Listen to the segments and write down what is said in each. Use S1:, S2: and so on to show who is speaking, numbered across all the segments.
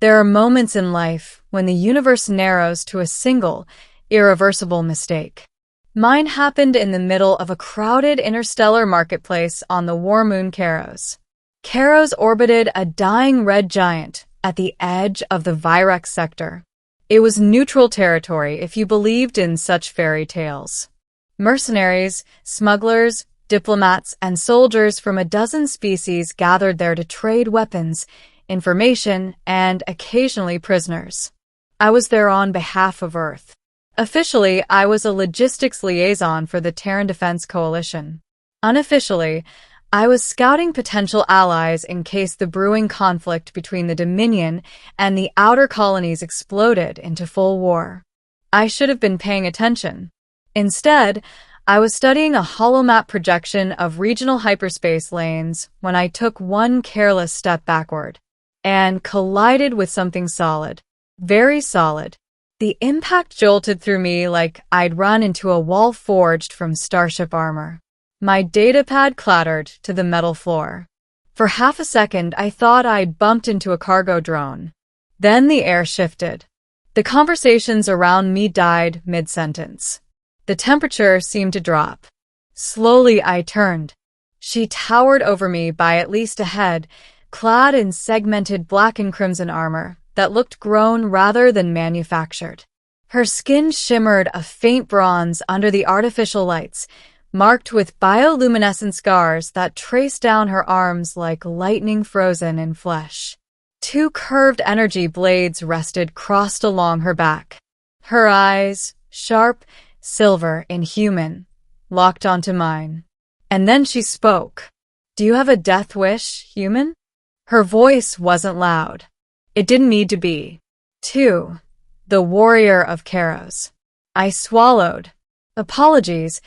S1: There are moments in life when the universe narrows to a single, irreversible mistake. Mine happened in the middle of a crowded interstellar marketplace on the war moon Kharos. Kharos orbited a dying red giant at the edge of the Virex sector. It was neutral territory if you believed in such fairy tales. Mercenaries, smugglers, diplomats, and soldiers from a dozen species gathered there to trade weapons, information, and occasionally prisoners. I was there on behalf of Earth. Officially, I was a logistics liaison for the Terran Defense Coalition. Unofficially, I was scouting potential allies in case the brewing conflict between the Dominion and the outer colonies exploded into full war. I should have been paying attention. Instead, I was studying a holomap projection of regional hyperspace lanes when I took one careless step backward and collided with something solid. Very solid. The impact jolted through me like I'd run into a wall forged from starship armor. My datapad clattered to the metal floor. For half a second, I thought I'd bumped into a cargo drone. Then the air shifted. The conversations around me died mid-sentence. The temperature seemed to drop. Slowly, I turned. She towered over me by at least a head, clad in segmented black and crimson armor that looked grown rather than manufactured. Her skin shimmered a faint bronze under the artificial lights, marked with bioluminescent scars that traced down her arms like lightning frozen in flesh. Two curved energy blades rested crossed along her back. Her eyes, sharp, silver, inhuman, locked onto mine. And then she spoke. "Do you have a death wish, human?" Her voice wasn't loud. It didn't need to be. "2. The warrior of Kharos." I swallowed. "Apologies,"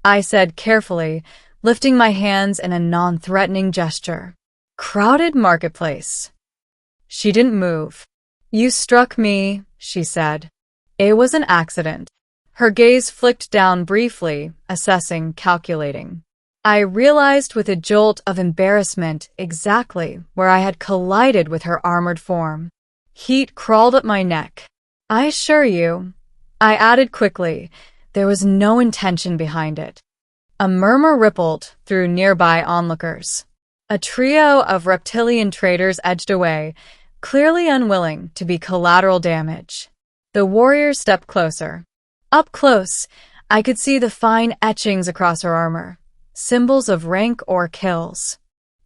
S1: I said carefully, lifting my hands in a non-threatening gesture. "Crowded marketplace." She didn't move. "You struck me," she said. "It was an accident." Her gaze flicked down briefly, assessing, calculating. I realized with a jolt of embarrassment exactly where I had collided with her armored form. Heat crawled up my neck. "I assure you," I added quickly, there was no intention behind it. A murmur rippled through nearby onlookers. A trio of reptilian traders edged away, clearly unwilling to be collateral damage. The warrior stepped closer. Up close, I could see the fine etchings across her armor, symbols of rank or kills.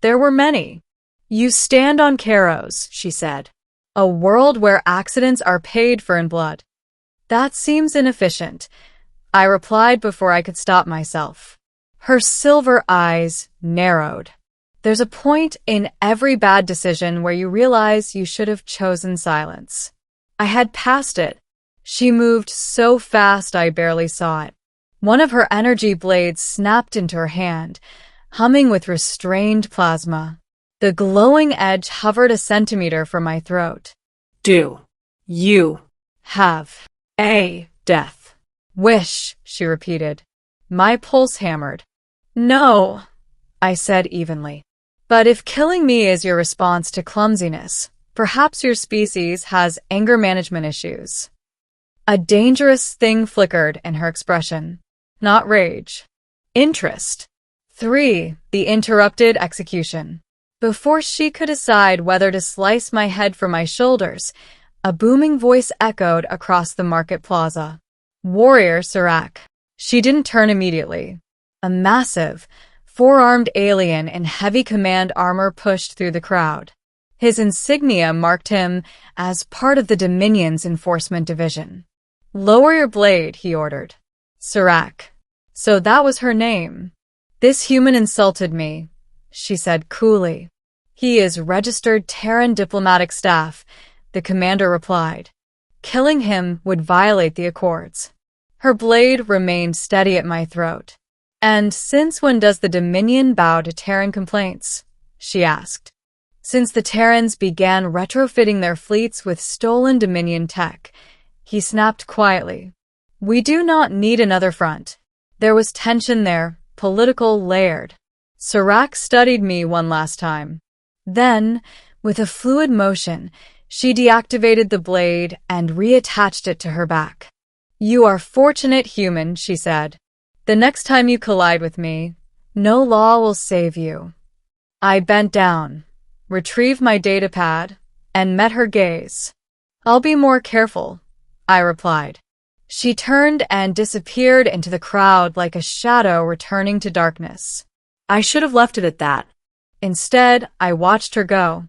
S1: There were many. "You stand on Kharos," she said. "A world where accidents are paid for in blood." "That seems inefficient," I replied before I could stop myself. Her silver eyes narrowed. "There's a point in every bad decision where you realize you should have chosen silence." I had passed it. She moved so fast I barely saw it. One of her energy blades snapped into her hand, humming with restrained plasma. The glowing edge hovered a centimeter from my throat. "Do you have a death wish?" she repeated. My pulse hammered. "No," I said evenly. "But if killing me is your response to clumsiness, perhaps your species has anger management issues." A dangerous thing flickered in her expression. Not rage. Interest. 3. The interrupted execution. Before she could decide whether to slice my head from my shoulders, a booming voice echoed across the market plaza. "Warrior Serac." She didn't turn immediately. A massive, four-armed alien in heavy command armor pushed through the crowd. His insignia marked him as part of the Dominion's enforcement division. "Lower your blade," he ordered. Serac. So that was her name. "This human insulted me," she said coolly. "He is registered Terran diplomatic staff," the commander replied. "Killing him would violate the accords." Her blade remained steady at my throat. "And since when does the Dominion bow to Terran complaints?" she asked. "Since the Terrans began retrofitting their fleets with stolen Dominion tech," he snapped quietly. "We do not need another front." There was tension there, political, layered. Serac studied me one last time. Then, with a fluid motion, She deactivated the blade and reattached it to her back. "You are fortunate, human," she said. "The next time you collide with me, no law will save you." I bent down, retrieved my datapad, and met her gaze. "I'll be more careful," I replied. She turned and disappeared into the crowd like a shadow returning to darkness. I should have left it at that. Instead, I watched her go.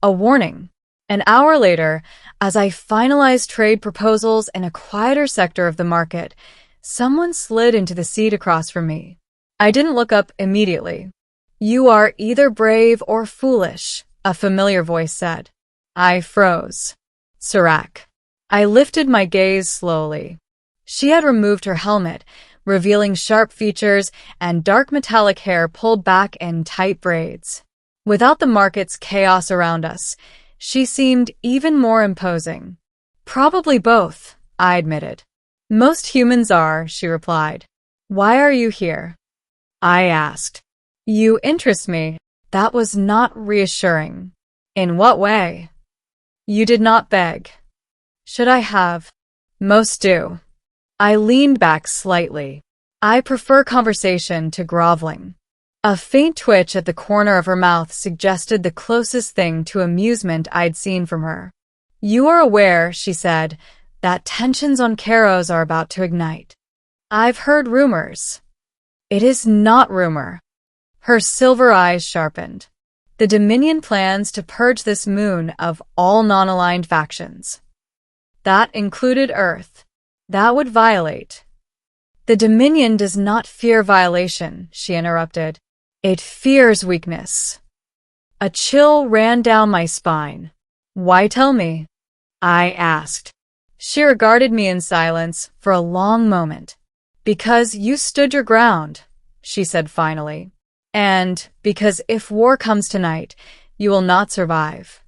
S1: A warning. An hour later, as I finalized trade proposals in a quieter sector of the market, someone slid into the seat across from me. I didn't look up immediately. "You are either brave or foolish," a familiar voice said. I froze. Serac. I lifted my gaze slowly. She had removed her helmet, revealing sharp features and dark metallic hair pulled back in tight braids. Without the market's chaos around us, she seemed even more imposing. "Probably both," I admitted. "Most humans are," she replied. "Why are you here?" I asked. "You interest me." That was not reassuring. "In what way?" "You did not beg." "Should I have?" "Most do." I leaned back slightly. "I prefer conversation to groveling." A faint twitch at the corner of her mouth suggested the closest thing to amusement I'd seen from her. "You are aware," she said, "that tensions on Kharos are about to ignite." "I've heard rumors." "It is not rumor." Her silver eyes sharpened. "The Dominion plans to purge this moon of all non-aligned factions." "That included Earth." "That would violate." "The Dominion does not fear violation," she interrupted. "It fears weakness." A chill ran down my spine. "Why tell me?" I asked. She regarded me in silence for a long moment. "Because you stood your ground," she said finally. "And because if war comes tonight, you will not survive."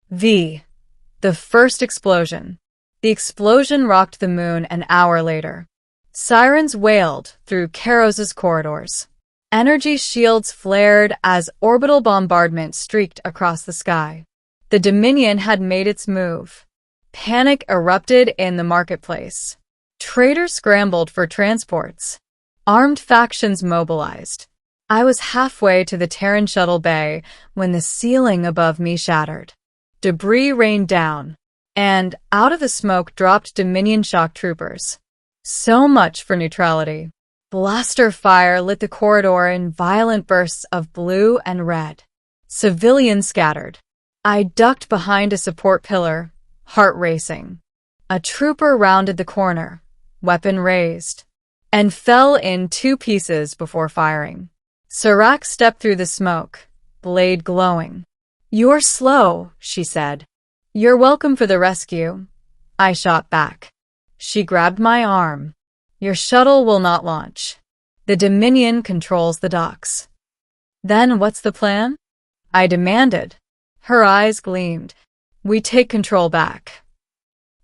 S1: The first explosion. The explosion rocked the moon an hour later. Sirens wailed through Kharos' corridors. Energy shields flared as orbital bombardment streaked across the sky. The Dominion had made its move. Panic erupted in the marketplace. Traders scrambled for transports. Armed factions mobilized. I was halfway to the Terran shuttle bay when the ceiling above me shattered. Debris rained down, and out of the smoke dropped Dominion shock troopers. So much for neutrality. Blaster fire lit the corridor in violent bursts of blue and red. Civilians scattered. I ducked behind a support pillar, heart racing. A trooper rounded the corner, weapon raised, and fell in 2 pieces before firing. Serac stepped through the smoke, blade glowing. "You're slow," she said. "You're welcome for the rescue." I shot back. She grabbed my arm. "Your shuttle will not launch. The Dominion controls the docks." "Then what's the plan?" I demanded. Her eyes gleamed. "We take control back."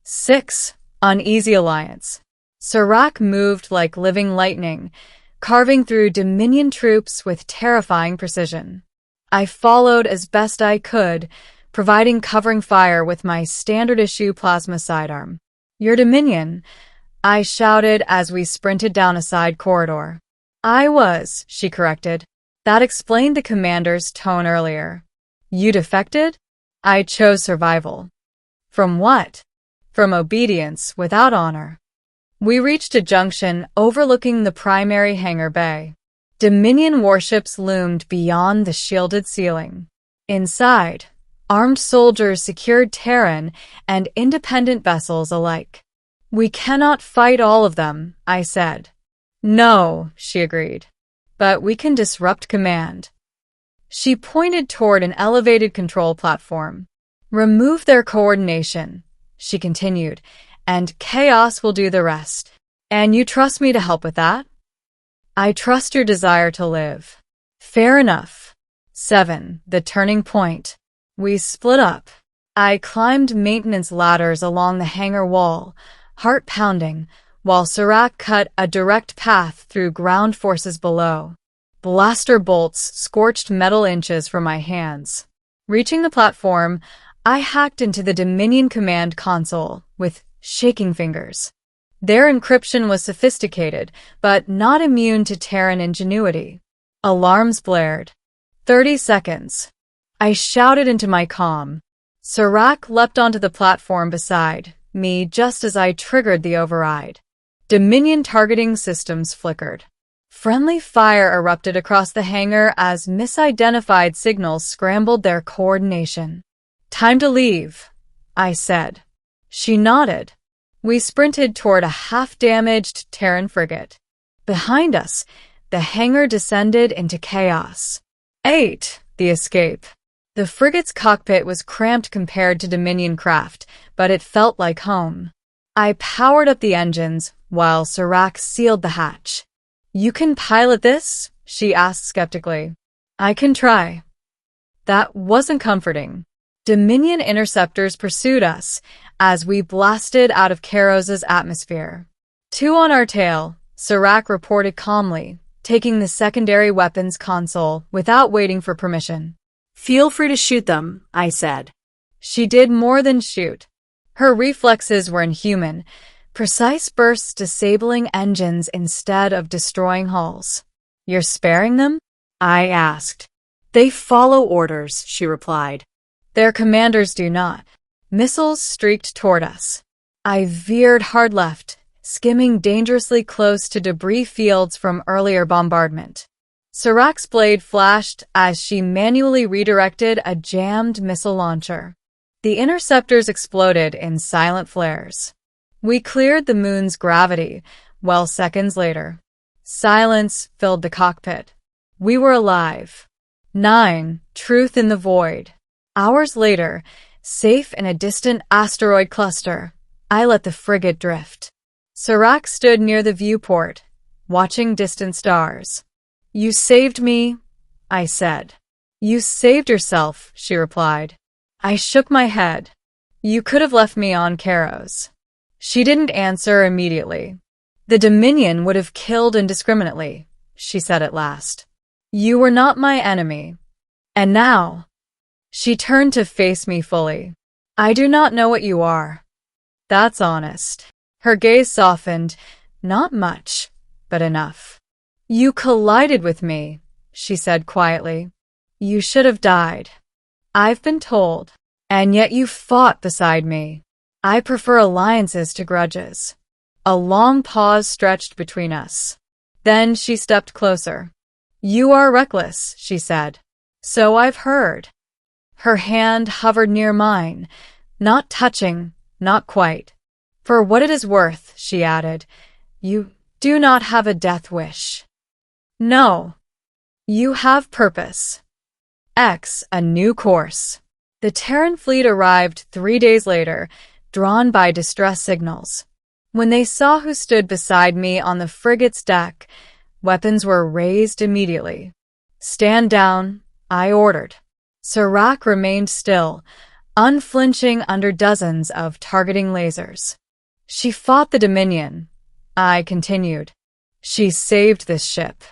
S1: 6. Uneasy Alliance. Serac moved like living lightning, carving through Dominion troops with terrifying precision. I followed as best I could, providing covering fire with my standard-issue plasma sidearm. "Your Dominion," I shouted as we sprinted down a side corridor. "I was," she corrected. That explained the commander's tone earlier. "You defected?" I chose survival. From what? From obedience without honor. We reached a junction overlooking the primary Hangar Bay. Dominion warships loomed beyond the shielded ceiling. Inside, armed soldiers secured Terran and independent vessels alike. "We cannot fight all of them," I said. "No," she agreed. "But we can disrupt command." She pointed toward an elevated control platform. "Remove their coordination," she continued, "and chaos will do the rest. And you trust me to help with that?" "I trust your desire to live." "Fair enough." 7. The turning point. We split up. I climbed maintenance ladders along the hangar wall, heart pounding, while Serac cut a direct path through ground forces below. Blaster bolts scorched metal inches from my hands. Reaching the platform, I hacked into the Dominion command console with shaking fingers. Their encryption was sophisticated, but not immune to Terran ingenuity. Alarms blared. 30 seconds. I shouted into my comm. Serac leapt onto the platform beside me just as I triggered the override. Dominion targeting systems flickered. Friendly fire erupted across the hangar as misidentified signals scrambled their coordination. "Time to leave," I said. She nodded. We sprinted toward a half-damaged Terran frigate. Behind us, the hangar descended into chaos. 8. The escape. The frigate's cockpit was cramped compared to Dominion craft, but it felt like home. I powered up the engines while Serac sealed the hatch. "You can pilot this?" she asked skeptically. "I can try." That wasn't comforting. Dominion interceptors pursued us as we blasted out of Kharos' atmosphere. 2 on our tail, Serac reported calmly, taking the secondary weapons console without waiting for permission.
S2: "Feel free to shoot them," I said.
S1: She did more than shoot. Her reflexes were inhuman, precise bursts disabling engines instead of destroying hulls. "You're sparing them?" I asked.
S2: "They follow orders," she replied.
S1: "Their commanders do not." Missiles streaked toward us. I veered hard left, skimming dangerously close to debris fields from earlier bombardment. Serac's blade flashed as she manually redirected a jammed missile launcher. The interceptors exploded in silent flares. We cleared the moon's gravity, well, seconds later. Silence filled the cockpit. We were alive. 9. Truth in the void. Hours later, safe in a distant asteroid cluster, I let the frigate drift. Serac stood near the viewport, watching distant stars. "You saved me," I said. "You saved yourself," she replied. I shook my head. "You could have left me on Kharos." She didn't answer immediately. "The Dominion would have killed indiscriminately," she said at last. "You were not my enemy. And now..." She turned to face me fully. "I do not know what you are." That's honest. Her gaze softened. "Not much, but enough." "You collided with me," she said quietly. "You should have died. I've been told. And yet you fought beside me. I prefer alliances to grudges." A long pause stretched between us. Then she stepped closer. "You are reckless," she said. "So I've heard." Her hand hovered near mine, not touching, not quite. "For what it is worth," she added, "you do not have a death wish. No. You have purpose. A new course." The Terran fleet arrived 3 days later, drawn by distress signals. When they saw who stood beside me on the frigate's deck, weapons were raised immediately. "Stand down," I ordered. Serac remained still, unflinching under dozens of targeting lasers. "She fought the Dominion," I continued. "She saved this ship."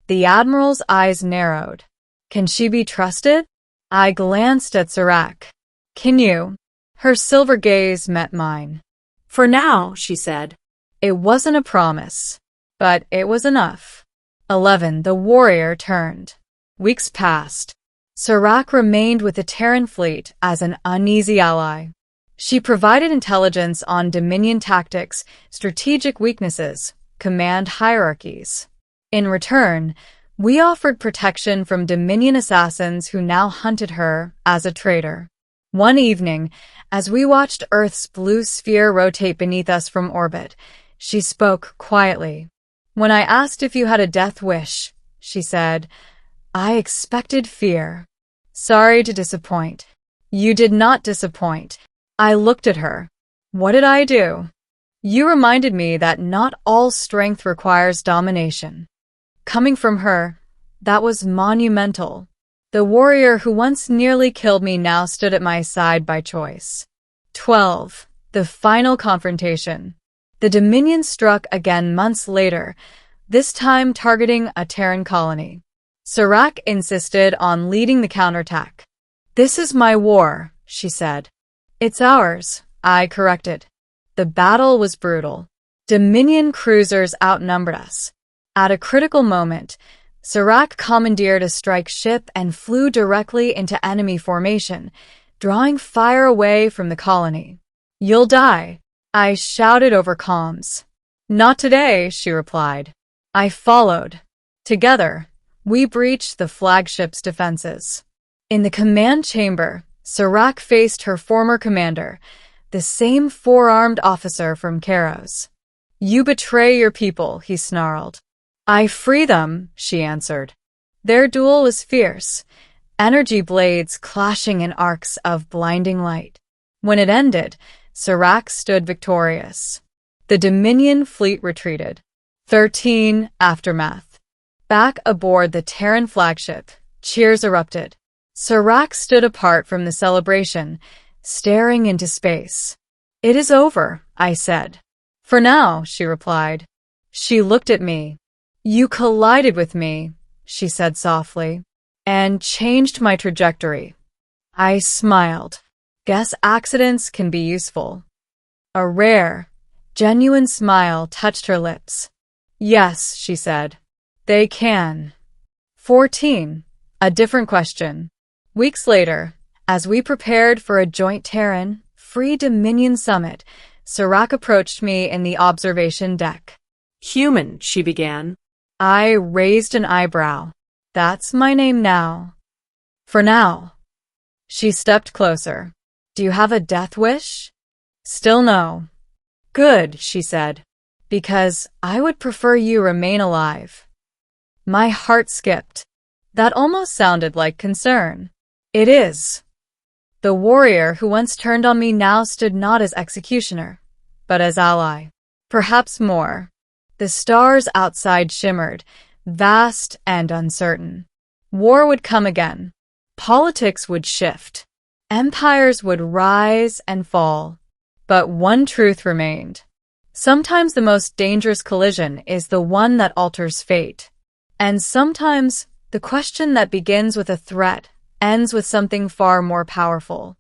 S1: The Admiral's eyes narrowed. "Can she be trusted?" I glanced at Serac. "Can you?" Her silver gaze met mine.
S2: "For now," she said.
S1: It wasn't a promise, but it was enough. 11. The warrior turned. Weeks passed. Serac remained with the Terran fleet as an uneasy ally. She provided intelligence on Dominion tactics, strategic weaknesses, command hierarchies. In return, we offered protection from Dominion assassins who now hunted her as a traitor. One evening, as we watched Earth's blue sphere rotate beneath us from orbit, she spoke quietly. "When I asked if you had a death wish," she said, "I expected fear. Sorry to disappoint." "You did not disappoint." I looked at her. "What did I do?" "You reminded me that not all strength requires domination." Coming from her, that was monumental. The warrior who once nearly killed me now stood at my side by choice. 12. The final confrontation. The Dominion struck again months later, this time targeting a Terran colony. Serac insisted on leading the counterattack. "This is my war,"
S2: she said.
S1: It's ours, I corrected. The battle was brutal. Dominion cruisers outnumbered us. At a critical moment, Serac commandeered a strike ship and flew directly into enemy formation, drawing fire away from the colony. You'll die, I shouted over comms. Not today, she replied. I followed. Together, we breached the flagship's defenses. In the command chamber, Serac faced her former commander, the same four-armed officer from Kharos. You betray your people, he snarled. I free them, she answered. Their duel was fierce, energy blades clashing in arcs of blinding light. When it ended, Serac stood victorious. The Dominion fleet retreated. 13. Aftermath. Back aboard the Terran flagship, cheers erupted. Serac stood apart from the celebration, staring into space. It is over, I said. For now, she replied. She looked at me. You collided with me, she said softly, and changed my trajectory. I smiled. Guess accidents can be useful. A rare, genuine smile touched her lips. Yes, she said. They can. 14. A different question. Weeks later, as we prepared for a joint Terran, Free Dominion summit, Serac approached me in the observation deck.
S2: Human, she began.
S1: I raised an eyebrow. That's my name now. For now. She stepped closer. Do you have a death wish? Still no. Good, she said, because I would prefer you remain alive. My heart skipped. That almost sounded like concern. It is. The warrior who once turned on me now stood not as executioner, but as ally. Perhaps more. The stars outside shimmered, vast and uncertain. War would come again. Politics would shift. Empires would rise and fall. But one truth remained. Sometimes the most dangerous collision is the one that alters fate. And sometimes the question that begins with a threat ends with something far more powerful.